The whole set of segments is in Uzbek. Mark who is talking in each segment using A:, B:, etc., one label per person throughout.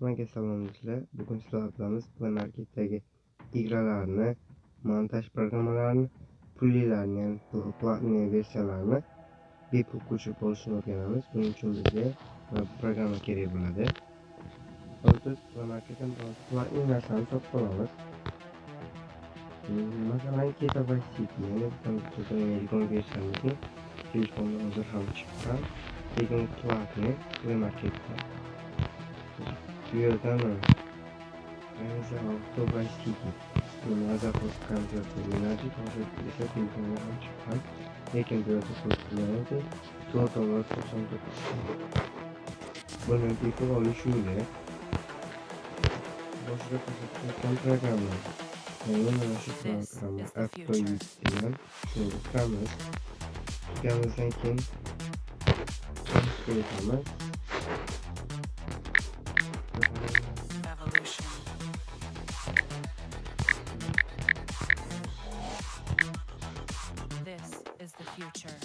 A: Hammaga salom do'stlar. Bugun sizlar bilan Play Marketdagi igralarni, montaj programmalarini, pullilarni, ya'ni platinum versiyalarini bepul ko'chirib olishni o'rganamiz. Buning uchun bizga programma kerak bo'ladi. Hozir Play Marketdan platinum narsani sotib olamiz. Masalan, Keta Vice City, ya'ni Telegram versiyasini telefonda hozir ham chiqqan. Lekin platinum Play Marketda bu yerdan Auto Vice City Mazapos kompyuter menajit hozir esa telefonga ham chiqqan. Lekin bu yerda ko'rsatiladi $4.99. Buni bepul olish yo'li boshida ko'rsatilgan programma. Mana shu programma Apple bilan shuni qilamiz. Qilganimizdan keyin ko'ramiz.
B: This is the future.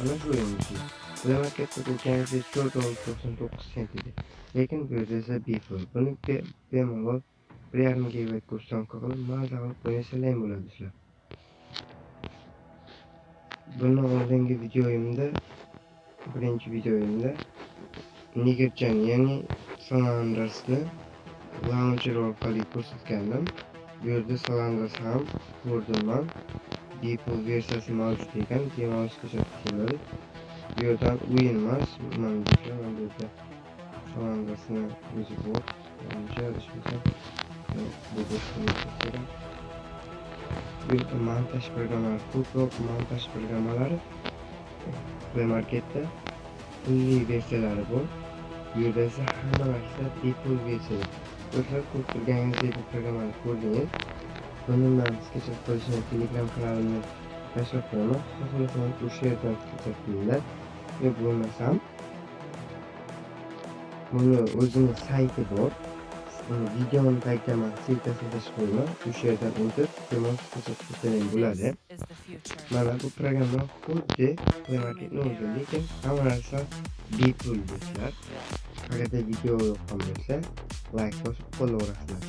A: Ana shu o'yinchi. Play Marketda turganingizda $4.99 edi. Lekin bu yerda esa bepul. Buni bemalol 1,5 GB kursonka qilib maza qilib qo'ysalar ham bo'ladi sizlar. Buni oldingi videoyimda, birinchi videoyimda Nigerjan, ya'ni San Andreas'ni launcher orqali ko'rsatgandim. Bu yerda San Andreas ham ko'rdim. Bepul versiyasi mavjud ekan, bemalol ko'rsatib bo'ladi. Bu yerdan o'yin emas, mana bu yerda San Andreas'ni o'zi bor. Bu yerda montaj programmalari, ko'proq montaj programmalari Play Marketda pulli versiyalari bor. Bu yerda esa hamma narsa bepul versiya. O'zlar ko'rib turganingizdek bu programmani ko'rdingiz. Buni men skechab qo'yishni Telegram kanalimni tashlab qo'yaman. Xohlasangiz o'sha yerdan skechab qo'yinglar. Yo bo'lmasam buni o'zining sayti bor. Videoni tagida siltasini tashib qo'yaman. O'sha yerdan o'tib bemalol skechab qo'ysangiz bo'ladi. Mana bu programma xuddi Play Marketni o'zi, lekin hamma narsa bepul do'stlar. Agarda video yoqqan bo'lsa, like bosib qo'llaverasizlar.